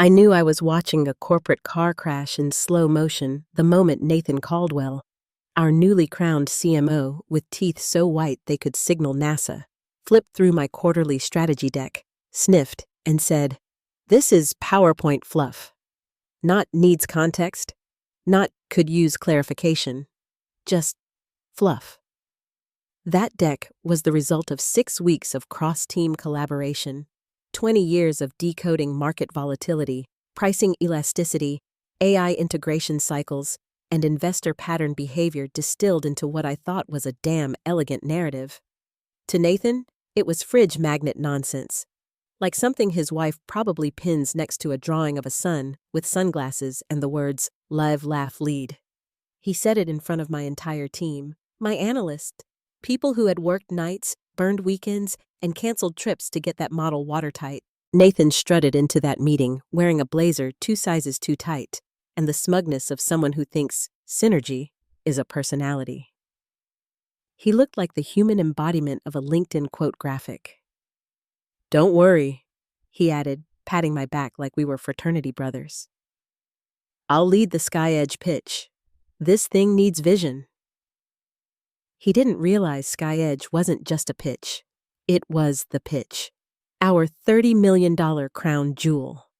I knew I was watching a corporate car crash in slow motion the moment Nathan Caldwell, our newly crowned CMO with teeth so white they could signal NASA, flipped through my quarterly strategy deck, sniffed, and said, "This is PowerPoint fluff. Not needs context, not could use clarification, just fluff." That deck was the result of 6 weeks of cross-team collaboration, 20 years of decoding market volatility, pricing elasticity, AI integration cycles, and investor pattern behavior distilled into what I thought was a damn elegant narrative. To Nathan, it was fridge magnet nonsense, like something his wife probably pins next to a drawing of a sun with sunglasses and the words, "Live, laugh, lead." He said it in front of my entire team, my analysts, people who had worked nights, burned weekends, and canceled trips to get that model watertight. Nathan strutted into that meeting wearing a blazer 2 sizes too tight, and the smugness of someone who thinks synergy is a personality. He looked like the human embodiment of a LinkedIn quote graphic. "Don't worry," he added, patting my back like we were fraternity brothers. "I'll lead the Sky Edge pitch. This thing needs vision." He didn't realize Sky Edge wasn't just a pitch. It was the pitch. Our $30 million crown jewel.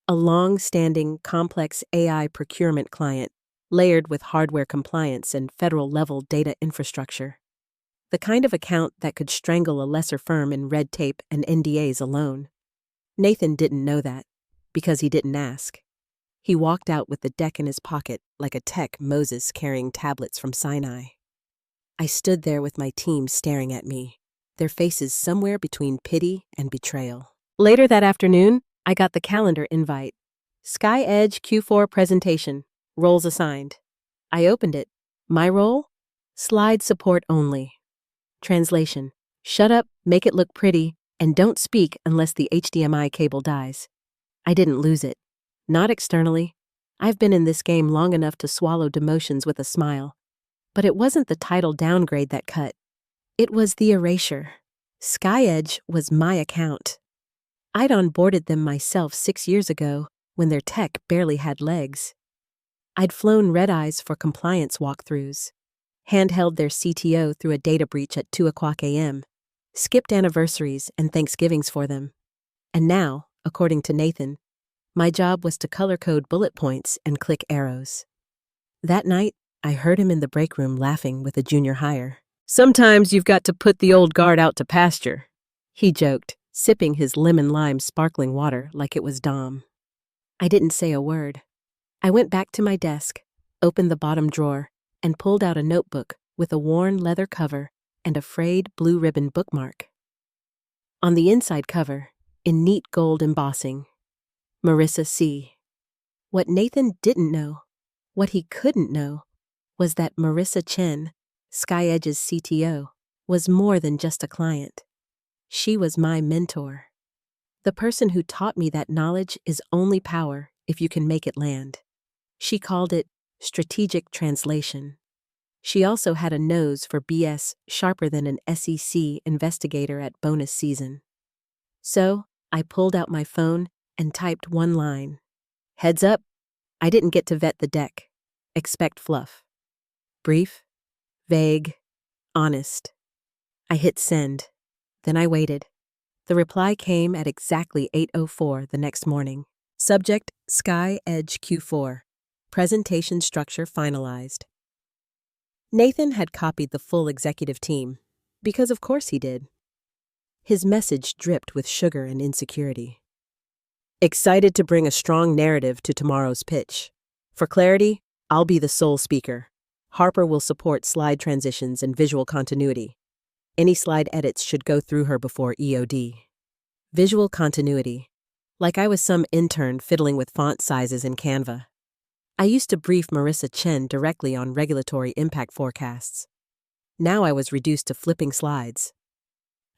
A long-standing, complex AI procurement client, layered with hardware compliance and federal-level data infrastructure. The kind of account that could strangle a lesser firm in red tape and NDAs alone. Nathan didn't know that, because he didn't ask. He walked out with the deck in his pocket like a tech Moses carrying tablets from Sinai. I stood there with my team staring at me, their faces somewhere between pity and betrayal. Later that afternoon, I got the calendar invite. Sky Edge Q4 presentation. Roles assigned. I opened it. My role? Slide support only. Translation: shut up, make it look pretty, and don't speak unless the HDMI cable dies. I didn't lose it. Not externally. I've been in this game long enough to swallow demotions with a smile. But it wasn't the title downgrade that cut. It was the erasure. Sky Edge was my account. I'd onboarded them myself 6 years ago when their tech barely had legs. I'd flown red-eyes for compliance walkthroughs, handheld their CTO through a data breach at 2:00 a.m., skipped anniversaries and Thanksgivings for them. And now, according to Nathan, my job was to color code bullet points and click arrows. That night, I heard him in the break room laughing with a junior hire. "Sometimes you've got to put the old guard out to pasture," he joked, sipping his lemon-lime sparkling water like it was Dom. I didn't say a word. I went back to my desk, opened the bottom drawer, and pulled out a notebook with a worn leather cover and a frayed blue ribbon bookmark. On the inside cover, in neat gold embossing, Marissa C. What Nathan didn't know, what he couldn't know, was that Marissa Chen, Sky Edge's CTO, was more than just a client. She was my mentor. The person who taught me that knowledge is only power if you can make it land. She called it strategic translation. She also had a nose for BS sharper than an SEC investigator at bonus season. So, I pulled out my phone and typed one line. "Heads up, I didn't get to vet the deck. Expect fluff." Brief, vague, honest. I hit send. Then I waited. The reply came at exactly 8:04 the next morning. Subject: Sky Edge Q4. Presentation structure finalized. Nathan had copied the full executive team, because of course he did. His message dripped with sugar and insecurity. "Excited to bring a strong narrative to tomorrow's pitch. For clarity, I'll be the sole speaker. Harper will support slide transitions and visual continuity. Any slide edits should go through her before EOD. Visual continuity. Like I was some intern fiddling with font sizes in Canva. I used to brief Marissa Chen directly on regulatory impact forecasts. Now I was reduced to flipping slides.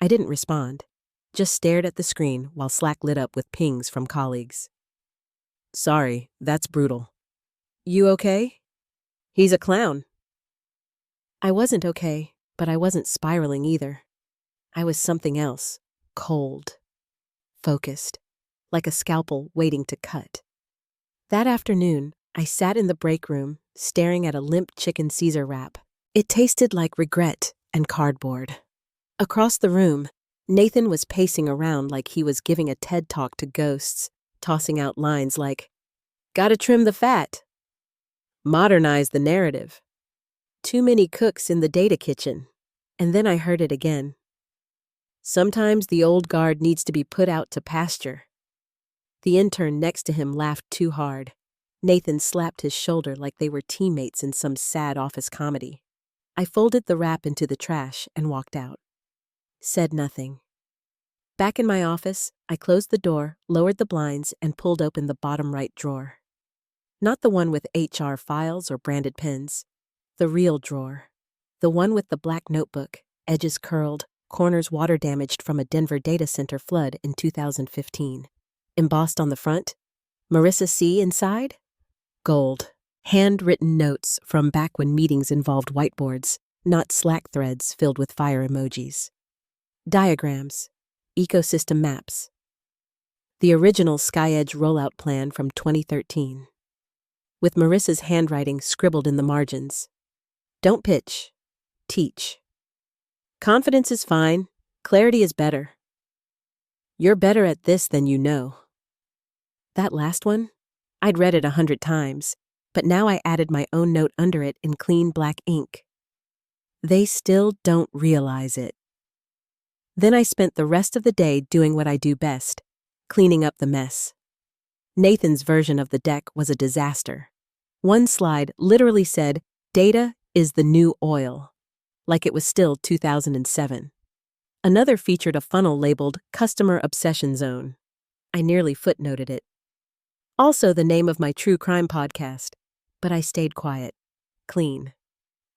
I didn't respond, just stared at the screen while Slack lit up with pings from colleagues. "Sorry, that's brutal. You okay?" "He's a clown." I wasn't okay, but I wasn't spiraling either. I was something else, cold, focused, like a scalpel waiting to cut. That afternoon, I sat in the break room, staring at a limp chicken Caesar wrap. It tasted like regret and cardboard. Across the room, Nathan was pacing around like he was giving a TED talk to ghosts, tossing out lines like, "Gotta trim the fat. Modernize the narrative. Too many cooks in the data kitchen." And then I heard it again. "Sometimes the old guard needs to be put out to pasture." The intern next to him laughed too hard. Nathan slapped his shoulder like they were teammates in some sad office comedy. I folded the wrap into the trash and walked out. Said nothing. Back in my office, I closed the door, lowered the blinds, and pulled open the bottom right drawer. Not the one with HR files or branded pens. The real drawer. The one with the black notebook, edges curled, corners water damaged from a Denver data center flood in 2015. Embossed on the front, Marissa C. inside? Gold. Handwritten notes from back when meetings involved whiteboards, not Slack threads filled with fire emojis. Diagrams. Ecosystem maps. The original SkyEdge rollout plan from 2013. With Marissa's handwriting scribbled in the margins. Don't pitch. Teach. Confidence is fine. Clarity is better. You're better at this than you know. That last one? I'd read it 100 times, but now I added my own note under it in clean black ink. They still don't realize it. Then I spent the rest of the day doing what I do best, cleaning up the mess. Nathan's version of the deck was a disaster. One slide literally said, "Data is the new oil," like it was still 2007. Another featured a funnel labeled Customer Obsession Zone. I nearly footnoted it. Also the name of my true crime podcast, but I stayed quiet, clean.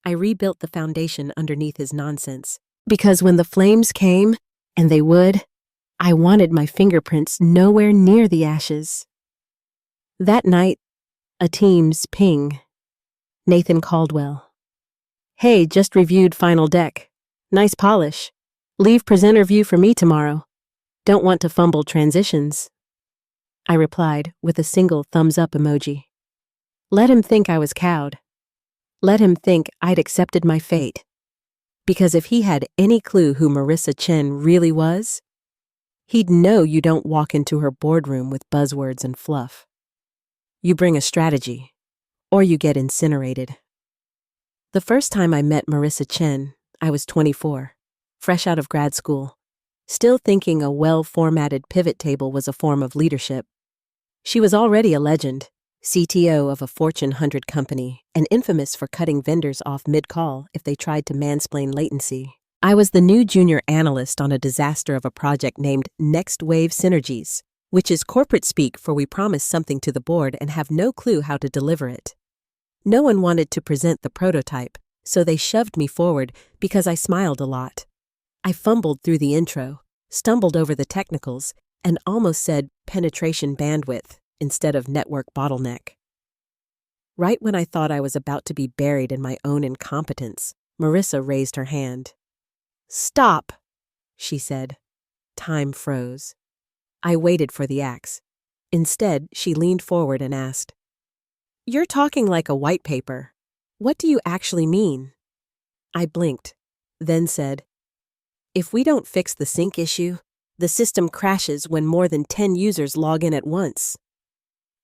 I rebuilt the foundation underneath his nonsense, because when the flames came, and they would, I wanted my fingerprints nowhere near the ashes. That night, a Teams ping. Nathan Caldwell. "Hey, just reviewed final deck. Nice polish. Leave presenter view for me tomorrow. Don't want to fumble transitions." I replied with a single thumbs up emoji. Let him think I was cowed. Let him think I'd accepted my fate. Because if he had any clue who Marissa Chen really was, he'd know you don't walk into her boardroom with buzzwords and fluff. You bring a strategy, or you get incinerated. The first time I met Marissa Chen, I was 24, fresh out of grad school, still thinking a well-formatted pivot table was a form of leadership. She was already a legend, CTO of a Fortune 100 company, and infamous for cutting vendors off mid-call if they tried to mansplain latency. I was the new junior analyst on a disaster of a project named Next Wave Synergies, which is corporate speak for we promise something to the board and have no clue how to deliver it. No one wanted to present the prototype, so they shoved me forward because I smiled a lot. I fumbled through the intro, stumbled over the technicals, and almost said penetration bandwidth instead of network bottleneck. Right when I thought I was about to be buried in my own incompetence, Marissa raised her hand. "Stop," she said. Time froze. I waited for the axe. Instead, she leaned forward and asked, "You're talking like a white paper. What do you actually mean?" I blinked, then said, "If we don't fix the sync issue, the system crashes when more than 10 users log in at once."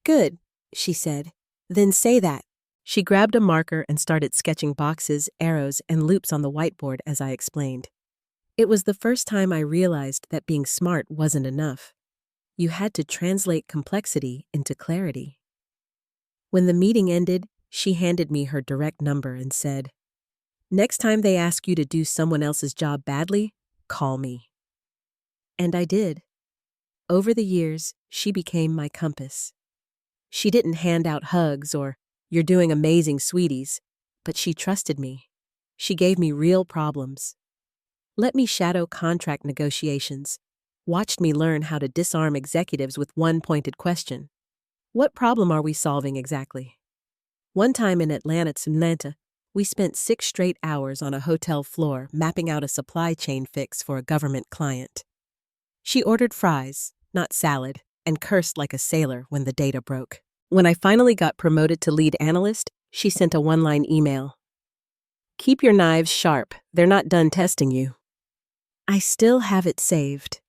"Good," she said. "Then say that." She grabbed a marker and started sketching boxes, arrows, and loops on the whiteboard as I explained. It was the first time I realized that being smart wasn't enough. You had to translate complexity into clarity. When the meeting ended, she handed me her direct number and said, "Next time they ask you to do someone else's job badly, call me." And I did. Over the years, she became my compass. She didn't hand out hugs or, "You're doing amazing, sweeties," but she trusted me. She gave me real problems. Let me shadow contract negotiations. Watched me learn how to disarm executives with one pointed question. What problem are we solving exactly? One time in Atlanta, we spent 6 straight hours on a hotel floor mapping out a supply chain fix for a government client. She ordered fries, not salad, and cursed like a sailor when the data broke. When I finally got promoted to lead analyst, she sent a one-line email. "Keep your knives sharp. They're not done testing you." I still have it saved.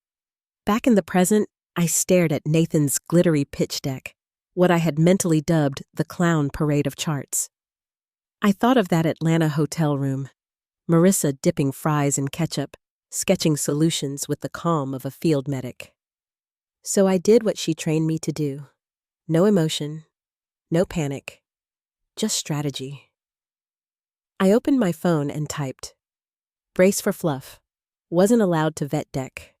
Back in the present, I stared at Nathan's glittery pitch deck, what I had mentally dubbed the clown parade of charts. I thought of that Atlanta hotel room, Marissa dipping fries in ketchup, sketching solutions with the calm of a field medic. So I did what she trained me to do. No emotion, no panic, just strategy. I opened my phone and typed, "Brace for fluff. Wasn't allowed to vet deck."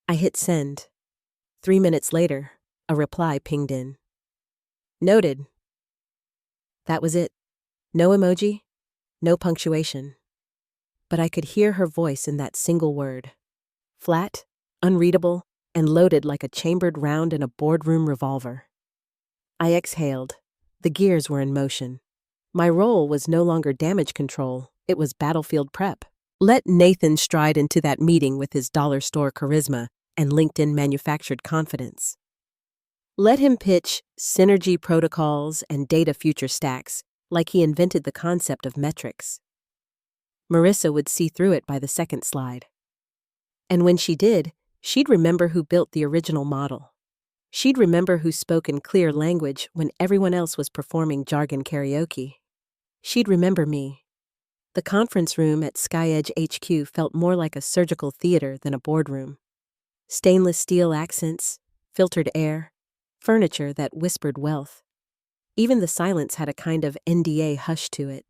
I hit send. 3 minutes later, a reply pinged in. "Noted." That was it. No emoji, no punctuation. But I could hear her voice in that single word. Flat, unreadable, and loaded like a chambered round in a boardroom revolver. I exhaled. The gears were in motion. My role was no longer damage control, it was battlefield prep. Let Nathan stride into that meeting with his dollar store charisma and LinkedIn manufactured confidence. Let him pitch synergy protocols and data future stacks like he invented the concept of metrics. Marissa would see through it by the second slide. And when she did, she'd remember who built the original model. She'd remember who spoke in clear language when everyone else was performing jargon karaoke. She'd remember me. The conference room at SkyEdge HQ felt more like a surgical theater than a boardroom. Stainless steel accents, filtered air, furniture that whispered wealth. Even the silence had a kind of NDA hush to it.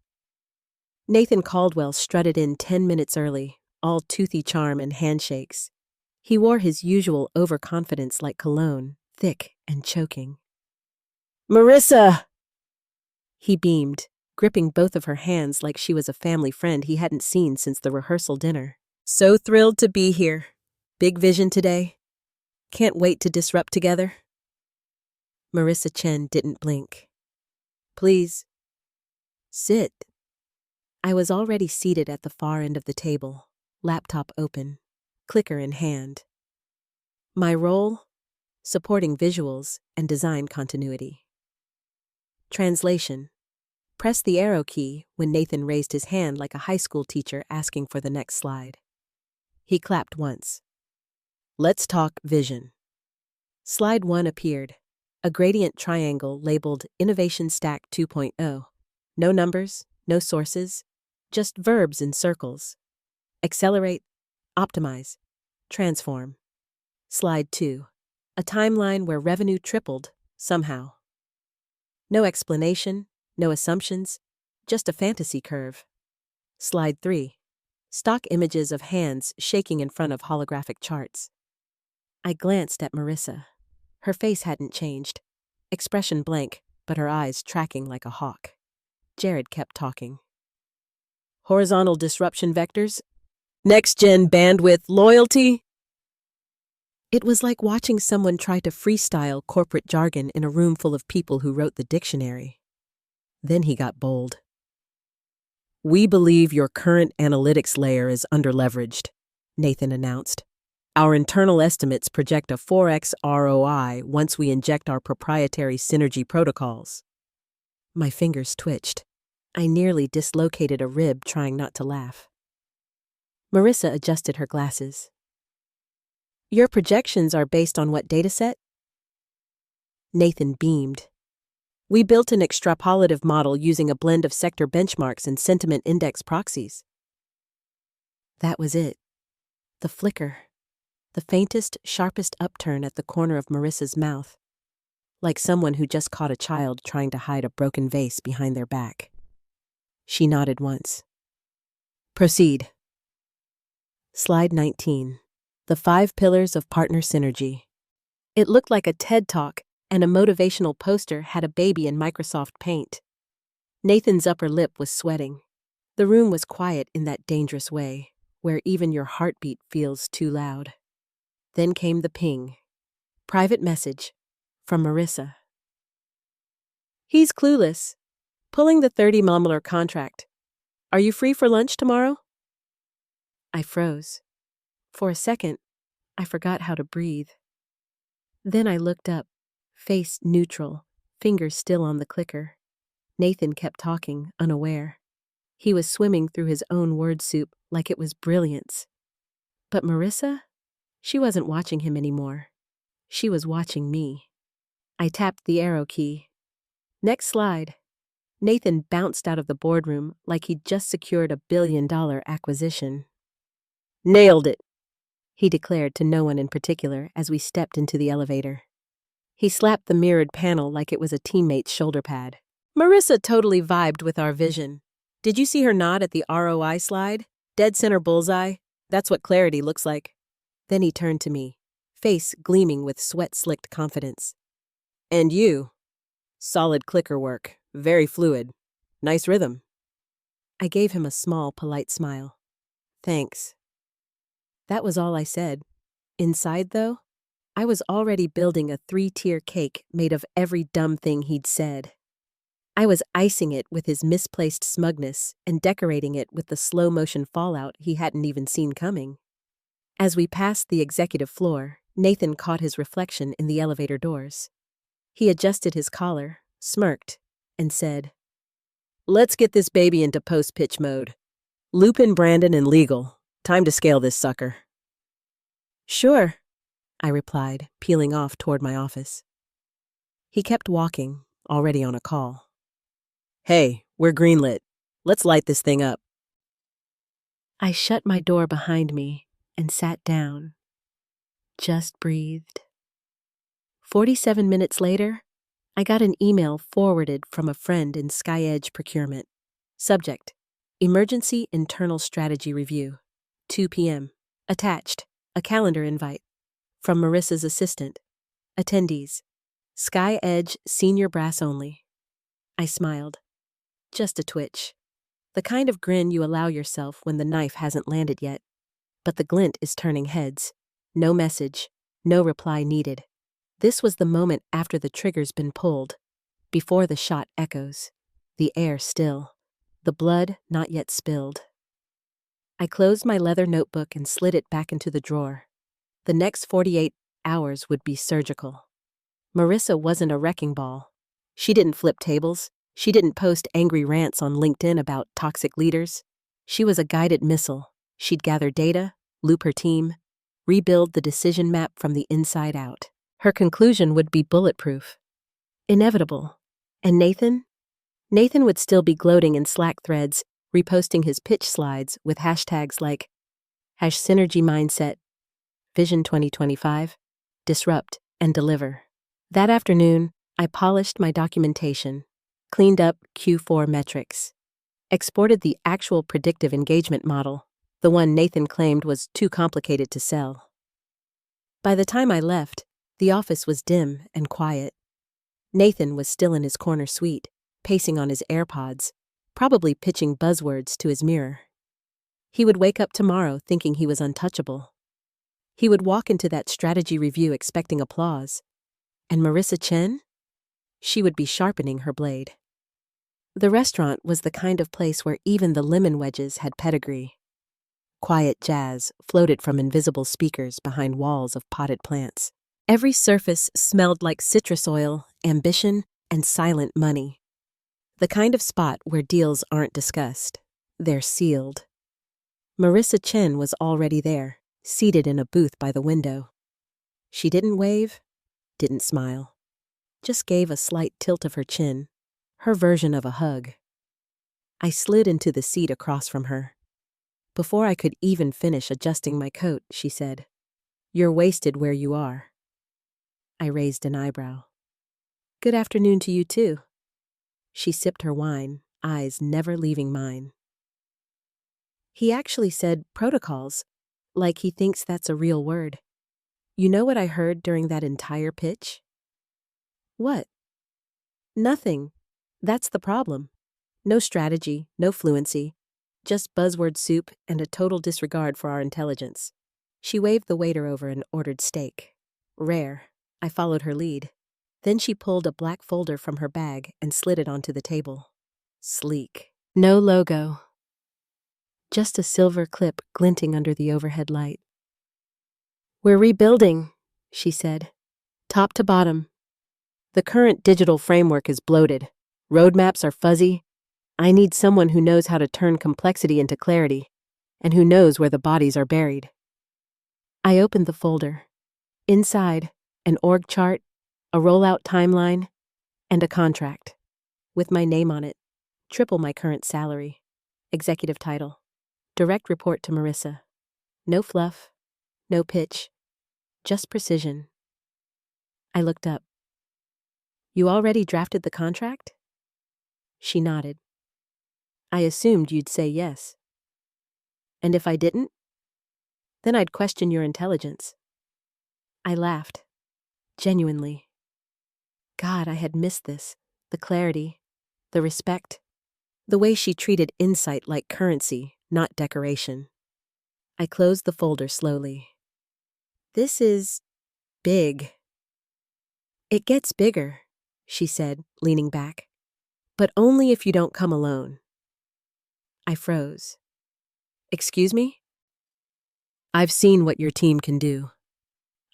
Nathan Caldwell strutted in 10 minutes early, all toothy charm and handshakes. He wore his usual overconfidence like cologne, thick and choking. "Marissa!" He beamed, gripping both of her hands like she was a family friend he hadn't seen since the rehearsal dinner. "So thrilled to be here. Big vision today. Can't wait to disrupt together." Marissa Chen didn't blink. "Please. Sit." I was already seated at the far end of the table, laptop open, clicker in hand. My role? Supporting visuals and design continuity. Translation. Press the arrow key when Nathan raised his hand like a high school teacher asking for the next slide. He clapped once. "Let's talk vision." Slide 1 appeared, a gradient triangle labeled Innovation Stack 2.0. No numbers, no sources, just verbs in circles. Accelerate, optimize, transform. Slide 2, a timeline where revenue tripled, somehow. No explanation, no assumptions, just a fantasy curve. Slide 3, stock images of hands shaking in front of holographic charts. I glanced at Marissa. Her face hadn't changed. Expression blank, but her eyes tracking like a hawk. Jared kept talking. "Horizontal disruption vectors? Next-gen bandwidth loyalty?" It was like watching someone try to freestyle corporate jargon in a room full of people who wrote the dictionary. Then he got bold. "We believe your current analytics layer is underleveraged," Nathan announced. "Our internal estimates project a 4x ROI once we inject our proprietary synergy protocols." My fingers twitched. I nearly dislocated a rib trying not to laugh. Marissa adjusted her glasses. "Your projections are based on what dataset?" Nathan beamed. "We built an extrapolative model using a blend of sector benchmarks and sentiment index proxies." That was it. The flicker. The faintest, sharpest upturn at the corner of Marissa's mouth. Like someone who just caught a child trying to hide a broken vase behind their back. She nodded once. "Proceed." Slide 19. The 5 Pillars of Partner Synergy. It looked like a TED Talk, and a motivational poster had a baby in Microsoft Paint. Nathan's upper lip was sweating. The room was quiet in that dangerous way, where even your heartbeat feels too loud. Then came the ping. Private message. From Marissa. "He's clueless. Pulling the $30 million contract. Are you free for lunch tomorrow?" I froze. For a second, I forgot how to breathe. Then I looked up, face neutral, fingers still on the clicker. Nathan kept talking, unaware. He was swimming through his own word soup like it was brilliance. But Marissa? She wasn't watching him anymore. She was watching me. I tapped the arrow key. Next slide. Nathan bounced out of the boardroom like he'd just secured $1 billion acquisition. Nailed it, he declared to no one in particular as we stepped into the elevator. He slapped the mirrored panel like it was a teammate's shoulder pad. Marissa totally vibed with our vision. Did you see her nod at the ROI slide? Dead center bullseye? That's what clarity looks like. Then he turned to me, face gleaming with sweat-slicked confidence. And you? Solid clicker work, very fluid. Nice rhythm. I gave him a small, polite smile. Thanks. That was all I said. Inside, though, I was already building a 3-tier cake made of every dumb thing he'd said. I was icing it with his misplaced smugness and decorating it with the slow-motion fallout he hadn't even seen coming. As we passed the executive floor, Nathan caught his reflection in the elevator doors. He adjusted his collar, smirked, and said, "Let's get this baby into post-pitch mode. Loop in Brandon and legal. Time to scale this sucker." "Sure," I replied, peeling off toward my office. He kept walking, already on a call. "Hey, we're greenlit. Let's light this thing up." I shut my door behind me and sat down. Just breathed. 47 minutes later, I got an email forwarded from a friend in SkyEdge procurement. Subject: Emergency Internal Strategy Review. 2 p.m. Attached: a calendar invite. From Marissa's assistant. Attendees: SkyEdge Senior Brass only. I smiled. Just a twitch. The kind of grin you allow yourself when the knife hasn't landed yet. But the glint is turning heads. No message. No reply needed. This was the moment after the trigger's been pulled. Before the shot echoes. The air still. The blood not yet spilled. I closed my leather notebook and slid it back into the drawer. The next 48 hours would be surgical. Marissa wasn't a wrecking ball. She didn't flip tables. She didn't post angry rants on LinkedIn about toxic leaders. She was a guided missile. She'd gather data, loop her team, rebuild the decision map from the inside out. Her conclusion would be bulletproof. Inevitable. And Nathan? Nathan would still be gloating in Slack threads, reposting his pitch slides with hashtags like #Synergy Mindset, Vision 2025, Disrupt, and Deliver. That afternoon, I polished my documentation, cleaned up Q4 metrics, exported the actual predictive engagement model, the one Nathan claimed was too complicated to sell. By the time I left, the office was dim and quiet. Nathan was still in his corner suite, pacing on his AirPods, probably pitching buzzwords to his mirror. He would wake up tomorrow thinking he was untouchable. He would walk into that strategy review expecting applause. And Marissa Chen? She would be sharpening her blade. The restaurant was the kind of place where even the lemon wedges had pedigree. Quiet jazz floated from invisible speakers behind walls of potted plants. Every surface smelled like citrus oil, ambition, and silent money. The kind of spot where deals aren't discussed. They're sealed. Marissa Chen was already there, seated in a booth by the window. She didn't wave, didn't smile, just gave a slight tilt of her chin, her version of a hug. I slid into the seat across from her. Before I could even finish adjusting my coat, she said, "You're wasted where you are." I raised an eyebrow. "Good afternoon to you too." She sipped her wine, eyes never leaving mine. He actually said protocols, like he thinks that's a real word. You know what I heard during that entire pitch? What? Nothing. That's the problem. No strategy, no fluency, just buzzword soup and a total disregard for our intelligence. She waved the waiter over and ordered steak. Rare. I followed her lead. Then she pulled a black folder from her bag and slid it onto the table. Sleek. No logo. Just a silver clip glinting under the overhead light. "We're rebuilding," she said. top to bottom. The current digital framework is bloated. Roadmaps are fuzzy. I need someone who knows how to turn complexity into clarity, and who knows where the bodies are buried. I opened the folder. Inside, an org chart, a rollout timeline, and a contract. With my name on it, triple my current salary. Executive title. Direct report to Marissa. No fluff, no pitch, just precision. I looked up. You already drafted the contract? She nodded. I assumed you'd say yes. And if I didn't? Then I'd question your intelligence. I laughed. Genuinely. God, I had missed this. The clarity, the respect, the way she treated insight like currency, not decoration. I closed the folder slowly. This is big. It gets bigger, she said, leaning back. But only if you don't come alone. I froze. Excuse me? I've seen what your team can do.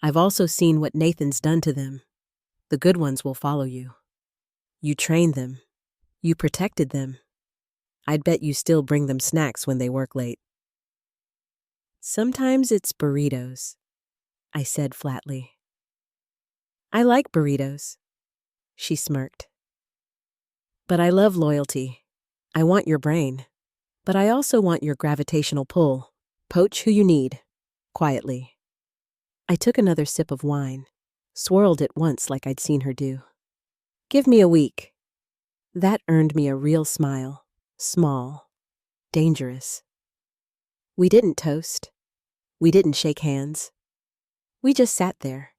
I've also seen what Nathan's done to them. The good ones will follow you. You trained them. You protected them. I'd bet you still bring them snacks when they work late. Sometimes it's burritos, I said flatly. I like burritos, she smirked. But I love loyalty. I want your brain. But I also want your gravitational pull. Poach who you need, quietly. I took another sip of wine, swirled it once like I'd seen her do. Give me a week. That earned me a real smile. Small. Dangerous. We didn't toast. We didn't shake hands. We just sat there.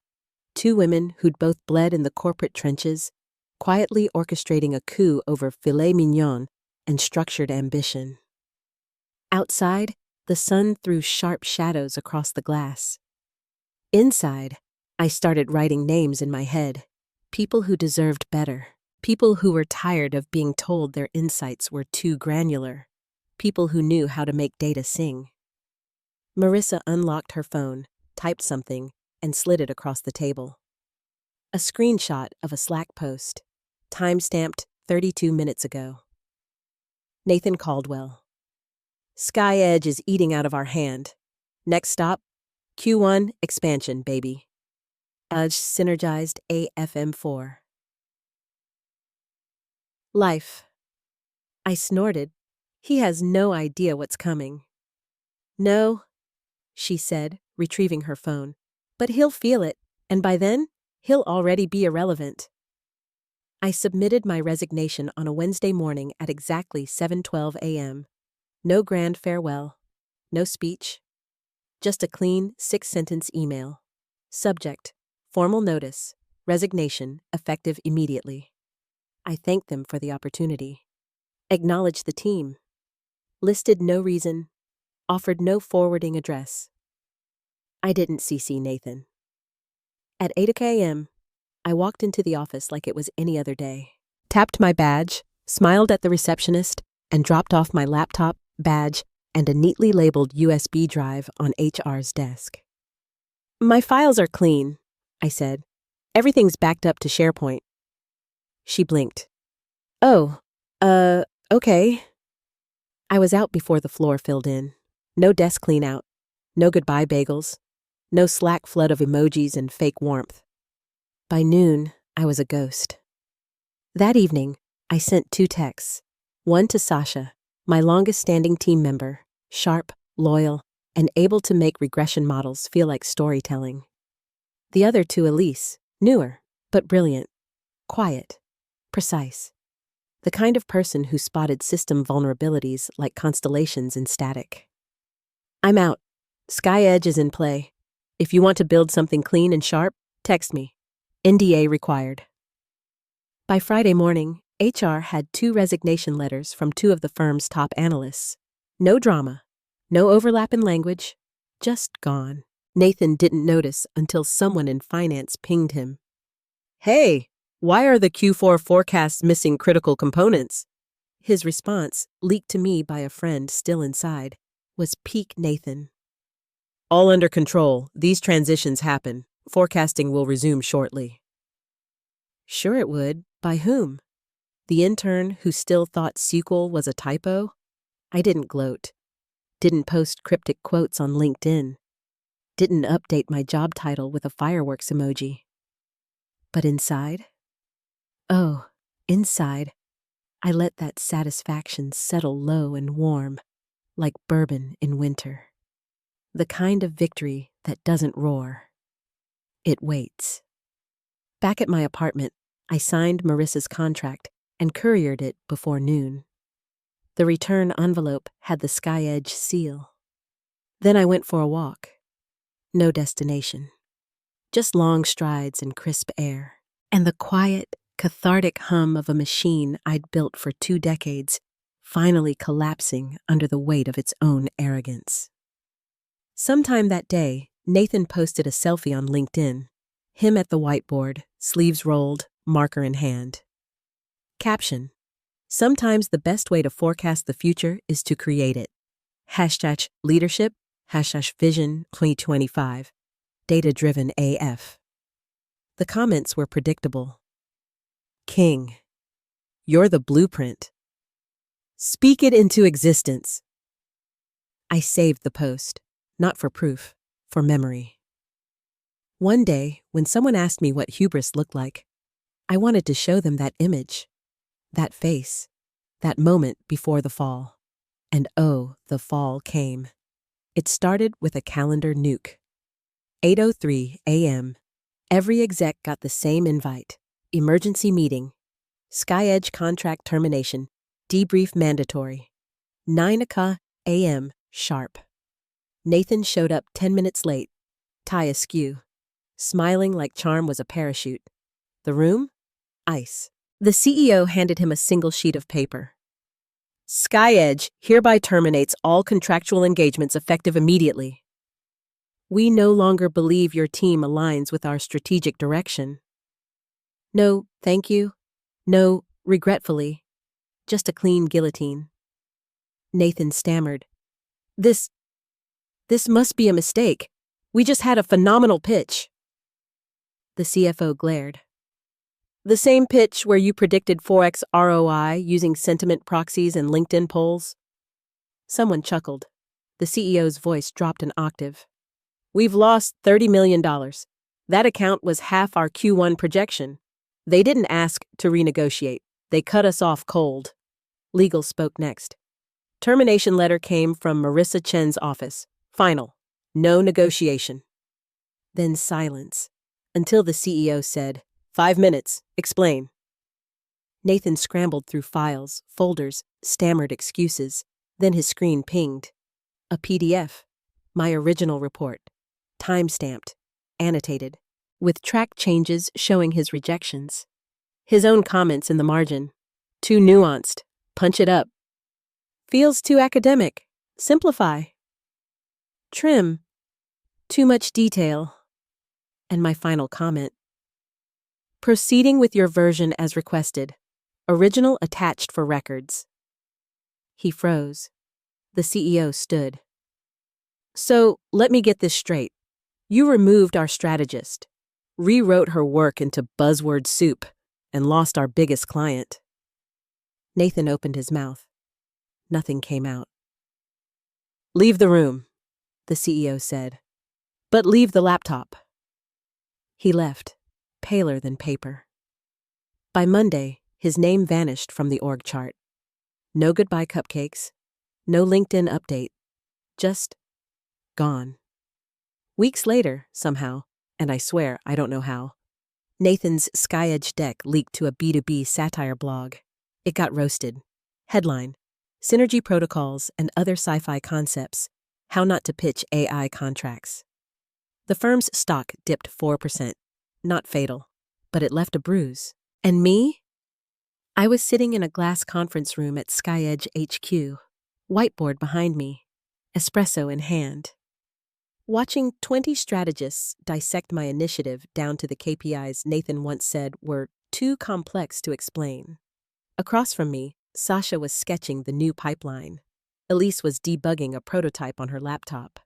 Two women who'd both bled in the corporate trenches, quietly orchestrating a coup over filet mignon and structured ambition. Outside, the sun threw sharp shadows across the glass. Inside, I started writing names in my head. People who deserved better. People who were tired of being told their insights were too granular. People who knew how to make data sing. Marissa unlocked her phone, typed something, and slid it across the table. A screenshot of a Slack post, time-stamped 32 minutes ago. Nathan Caldwell. Sky Edge is eating out of our hand. Next stop, Q1 expansion, baby. Edge synergized AFM4. Life. I snorted. He has no idea what's coming. No, she said, retrieving her phone. But he'll feel it, and by then, he'll already be irrelevant. I submitted my resignation on a Wednesday morning at exactly 7:12 a.m. No grand farewell, no speech, just a clean 6-sentence email. Subject, formal notice, resignation, effective immediately. I thanked them for the opportunity. Acknowledged the team. Listed no reason. Offered no forwarding address. I didn't CC Nathan. At 8 a.m., I walked into the office like it was any other day. Tapped my badge, smiled at the receptionist, and dropped off my laptop, badge, and a neatly labeled USB drive on HR's desk. My files are clean, I said. Everything's backed up to SharePoint. She blinked. Oh, okay. I was out before the floor filled in. No desk clean out. No goodbye bagels. No Slack flood of emojis and fake warmth. By noon, I was a ghost. That evening, I sent 2 texts. One to Sasha, my longest-standing team member, sharp, loyal, and able to make regression models feel like storytelling. The other to Elise, newer, but brilliant, quiet, precise. The kind of person who spotted system vulnerabilities like constellations in static. I'm out. Sky Edge is in play. If you want to build something clean and sharp, text me. NDA required. By Friday morning, HR had 2 resignation letters from 2 of the firm's top analysts. No drama, no overlap in language, just gone. Nathan didn't notice until someone in finance pinged him. Hey, why are the Q4 forecasts missing critical components? His response, leaked to me by a friend still inside, was peak Nathan. All under control. These transitions happen. Forecasting will resume shortly. Sure it would. By whom? The intern who still thought sequel was a typo? I didn't gloat. Didn't post cryptic quotes on LinkedIn. Didn't update my job title with a fireworks emoji. But inside? Oh, inside, I let that satisfaction settle low and warm, like bourbon in winter. The kind of victory that doesn't roar. It waits. Back at my apartment, I signed Marissa's contract and couriered it before noon. The return envelope had the Sky Edge seal. Then I went for a walk. No destination. Just long strides and crisp air. And the quiet, cathartic hum of a machine I'd built for 2 decades, finally collapsing under the weight of its own arrogance. Sometime that day, Nathan posted a selfie on LinkedIn. Him at the whiteboard, sleeves rolled, marker in hand. Caption: sometimes the best way to forecast the future is to create it. #leadership, #vision 2025. Data-driven AF. The comments were predictable. King. You're the blueprint. Speak it into existence. I saved the post, not for proof, for memory. One day, when someone asked me what hubris looked like, I wanted to show them that image, that face, that moment before the fall. And oh, the fall came. It started with a calendar nuke. 8:03 a.m. Every exec got the same invite. Emergency meeting. Sky Edge contract termination. Debrief mandatory. 9 a.m. sharp. Nathan showed up 10 minutes late, tie askew, smiling like charm was a parachute. The room? Ice. The CEO handed him a single sheet of paper. Sky Edge hereby terminates all contractual engagements effective immediately. We no longer believe your team aligns with our strategic direction. No, thank you. No, regretfully. Just a clean guillotine. Nathan stammered. This must be a mistake. We just had a phenomenal pitch. The CFO glared. The same pitch where you predicted 4x ROI using sentiment proxies and LinkedIn polls? Someone chuckled. The CEO's voice dropped an octave. We've lost $30 million. That account was half our Q1 projection. They didn't ask to renegotiate. They cut us off cold. Legal spoke next. Termination letter came from Marissa Chen's office. Final. No negotiation. Then silence, until the CEO said, 5 minutes. Explain. Nathan scrambled through files, folders, stammered excuses. Then his screen pinged. A PDF. My original report. Time-stamped. Annotated. With track changes showing his rejections. His own comments in the margin. Too nuanced. Punch it up. Feels too academic. Simplify. Trim. Too much detail. And my final comment. Proceeding with your version as requested. Original attached for records. He froze. The CEO stood. So, let me get this straight. You removed our strategist, rewrote her work into buzzword soup, and lost our biggest client. Nathan opened his mouth. Nothing came out. Leave the room, the CEO said. But leave the laptop. He left, paler than paper. By Monday, his name vanished from the org chart. No goodbye cupcakes, no LinkedIn update, just gone. Weeks later, somehow, and I swear I don't know how, Nathan's Sky Edge deck leaked to a B2B satire blog. It got roasted. Headline: Synergy Protocols and Other Sci-Fi Concepts, How Not to Pitch AI Contracts. The firm's stock dipped 4%. Not fatal, but it left a bruise. And me? I was sitting in a glass conference room at Sky Edge HQ, whiteboard behind me, espresso in hand. Watching 20 strategists dissect my initiative down to the KPIs Nathan once said were too complex to explain. Across from me, Sasha was sketching the new pipeline. Elise was debugging a prototype on her laptop.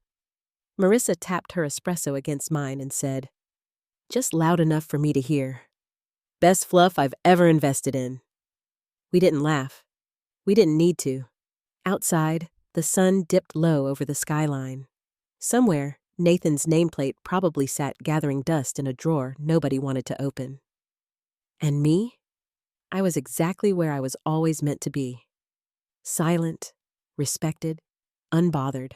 Marissa tapped her espresso against mine and said, just loud enough for me to hear. Best fluff I've ever invested in. We didn't laugh. We didn't need to. Outside, the sun dipped low over the skyline. Somewhere, Nathan's nameplate probably sat gathering dust in a drawer nobody wanted to open. And me? I was exactly where I was always meant to be. Silent, respected, unbothered.